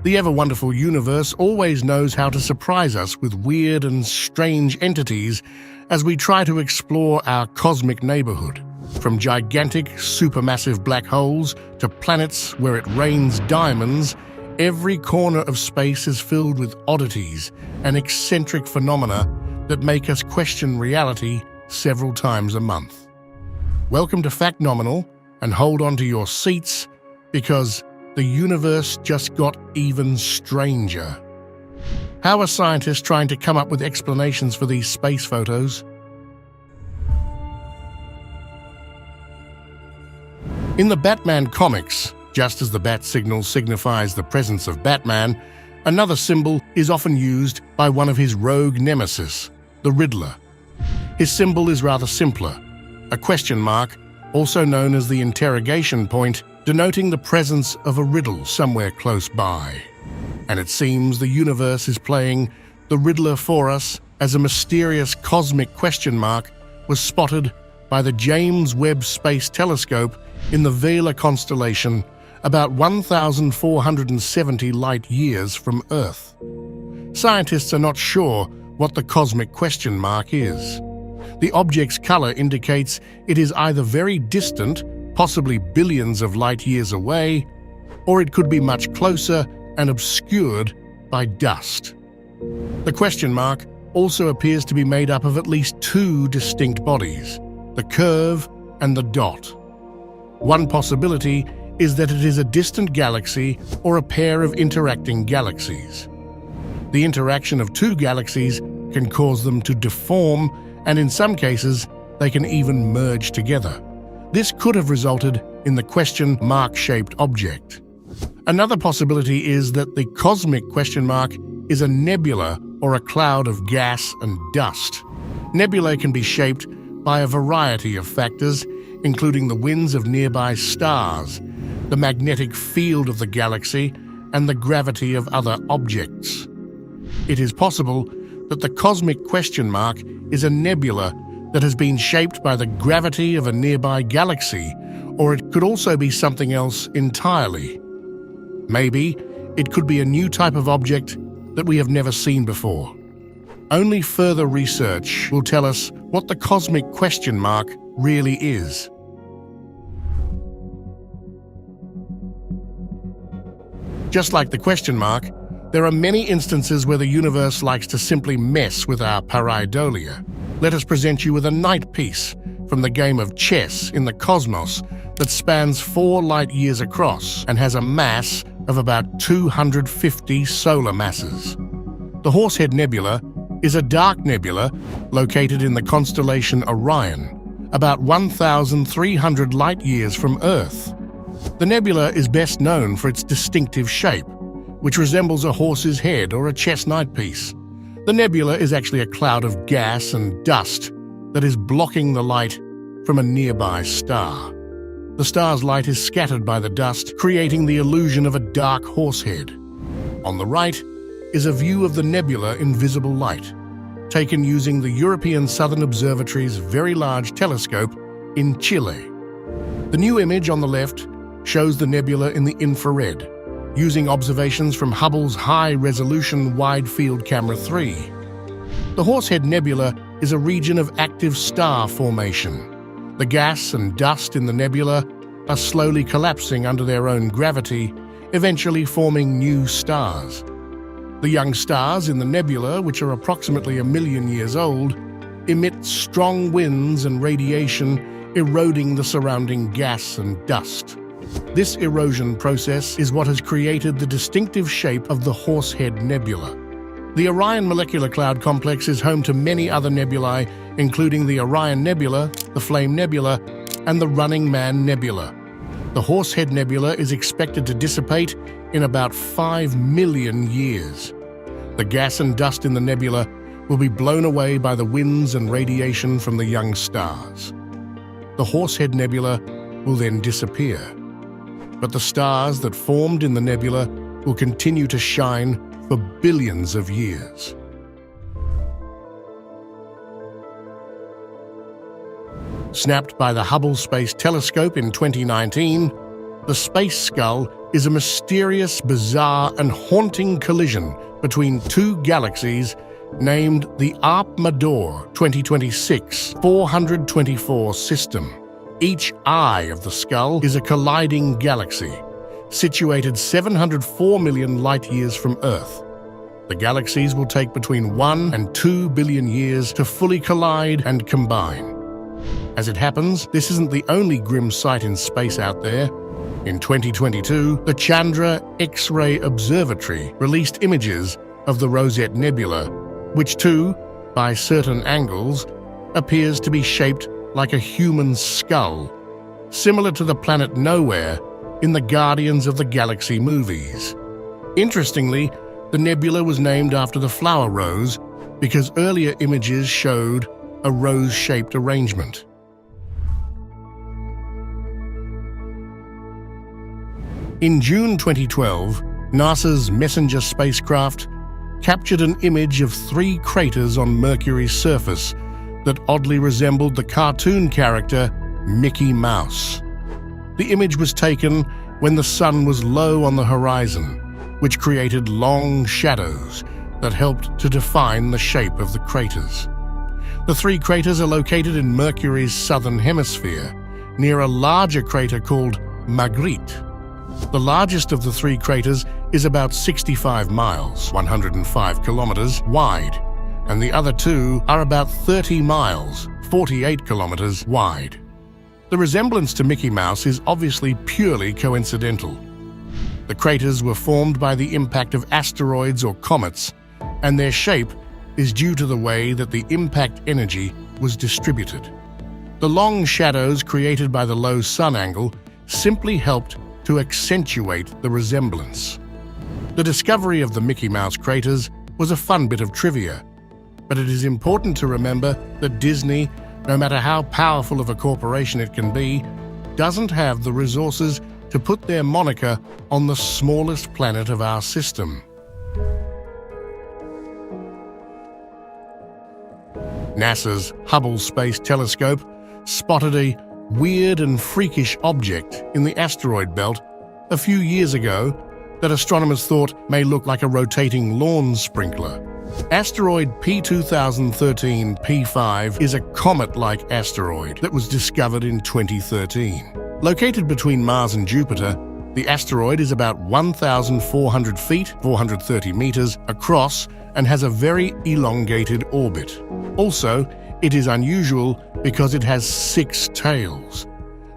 The ever-wonderful universe always knows how to surprise us with weird and strange entities as we try to explore our cosmic neighborhood. From gigantic, supermassive black holes to planets where it rains diamonds, every corner of space is filled with oddities and eccentric phenomena that make us question reality several times a month. Welcome to Factnomenal, and hold on to your seats because the universe just got even stranger. How are scientists trying to come up with explanations for these space photos? In the Batman comics, just as the bat signal signifies the presence of Batman, another symbol is often used by one of his rogue nemesis, the Riddler. His symbol is rather simpler, a question mark, also known as the interrogation point, denoting the presence of a riddle somewhere close by. And it seems the universe is playing the Riddler for us as a mysterious cosmic question mark was spotted by the James Webb Space Telescope in the Vela constellation about 1,470 light-years from Earth. Scientists are not sure what the cosmic question mark is. The object's color indicates it is either very distant, possibly billions of light-years away, or it could be much closer and obscured by dust. The question mark also appears to be made up of at least two distinct bodies, the curve and the dot. One possibility is that it is a distant galaxy or a pair of interacting galaxies. The interaction of two galaxies can cause them to deform, and in some cases, they can even merge together. This could have resulted in the question mark-shaped object. Another possibility is that the cosmic question mark is a nebula or a cloud of gas and dust. Nebulae can be shaped by a variety of factors, including the winds of nearby stars, the magnetic field of the galaxy, and the gravity of other objects. It is possible that the cosmic question mark is a nebula that has been shaped by the gravity of a nearby galaxy, or it could also be something else entirely. Maybe it could be a new type of object that we have never seen before. Only further research will tell us what the cosmic question mark really is. Just like the question mark, there are many instances where the universe likes to simply mess with our pareidolia. Let us present you with a knight piece from the game of chess in the cosmos that spans 4 light-years across and has a mass of about 250 solar masses. The Horsehead Nebula is a dark nebula located in the constellation Orion, about 1,300 light-years from Earth. The nebula is best known for its distinctive shape, which resembles a horse's head or a chess knight piece. The nebula is actually a cloud of gas and dust that is blocking the light from a nearby star. The star's light is scattered by the dust, creating the illusion of a dark horsehead. On the right is a view of the nebula in visible light, taken using the European Southern Observatory's Very Large Telescope in Chile. The new image on the left shows the nebula in the infrared, using observations from Hubble's High-Resolution Wide-Field Camera 3. The Horsehead Nebula is a region of active star formation. The gas and dust in the nebula are slowly collapsing under their own gravity, eventually forming new stars. The young stars in the nebula, which are approximately 1 million years old, emit strong winds and radiation, eroding the surrounding gas and dust. This erosion process is what has created the distinctive shape of the Horsehead Nebula. The Orion Molecular Cloud Complex is home to many other nebulae, including the Orion Nebula, the Flame Nebula, and the Running Man Nebula. The Horsehead Nebula is expected to dissipate in about 5 million years. The gas and dust in the nebula will be blown away by the winds and radiation from the young stars. The Horsehead Nebula will then disappear. But the stars that formed in the nebula will continue to shine for billions of years. Snapped by the Hubble Space Telescope in 2019, the space skull is a mysterious, bizarre, and haunting collision between two galaxies named the Arp-Mador 2026 424 system. Each eye of the skull is a colliding galaxy, situated 704 million light-years from Earth. The galaxies will take between 1 and 2 billion years to fully collide and combine. As it happens, this isn't the only grim sight in space out there. In 2022, the Chandra X-ray Observatory released images of the Rosette Nebula, which too, by certain angles, appears to be shaped like a human skull, similar to the planet Nowhere in the Guardians of the Galaxy movies. Interestingly, the nebula was named after the flower rose because earlier images showed a rose-shaped arrangement. In June 2012, NASA's Messenger spacecraft captured an image of 3 craters on Mercury's surface that oddly resembled the cartoon character Mickey Mouse. The image was taken when the sun was low on the horizon, which created long shadows that helped to define the shape of the craters. The 3 craters are located in Mercury's southern hemisphere, near a larger crater called Magritte. The largest of the 3 craters is about 65 miles, 105 kilometers wide, and the other 2 are about 30 miles, 48 kilometers wide. The resemblance to Mickey Mouse is obviously purely coincidental. The craters were formed by the impact of asteroids or comets, and their shape is due to the way that the impact energy was distributed. The long shadows created by the low sun angle simply helped to accentuate the resemblance. The discovery of the Mickey Mouse craters was a fun bit of trivia, but it is important to remember that Disney, no matter how powerful of a corporation it can be, doesn't have the resources to put their moniker on the smallest planet of our system. NASA's Hubble Space Telescope spotted a weird and freakish object in the asteroid belt a few years ago that astronomers thought may look like a rotating lawn sprinkler. Asteroid P2013 P5 is a comet-like asteroid that was discovered in 2013. Located between Mars and Jupiter, the asteroid is about 1,400 feet, 430 meters, across and has a very elongated orbit. Also, it is unusual because it has 6 tails.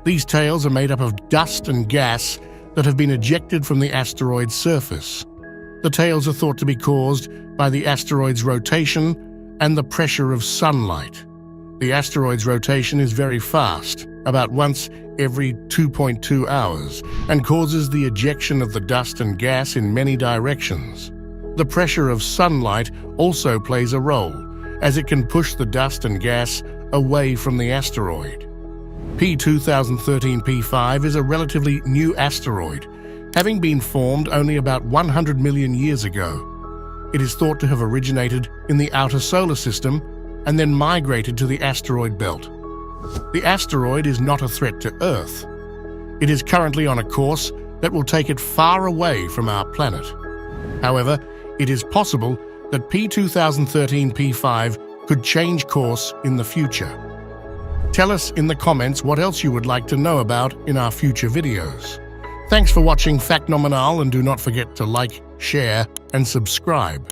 These tails are made up of dust and gas that have been ejected from the asteroid's surface. The tails are thought to be caused by the asteroid's rotation and the pressure of sunlight. The asteroid's rotation is very fast, about once every 2.2 hours, and causes the ejection of the dust and gas in many directions. The pressure of sunlight also plays a role, as it can push the dust and gas away from the asteroid. P2013 P5 is a relatively new asteroid, having been formed only about 100 million years ago. It is thought to have originated in the outer solar system and then migrated to the asteroid belt. The asteroid is not a threat to Earth. It is currently on a course that will take it far away from our planet. However, it is possible that P2013 P5 could change course in the future. Tell us in the comments what else you would like to know about in our future videos. Thanks for watching Factnomenal, and do not forget to like, share, and subscribe.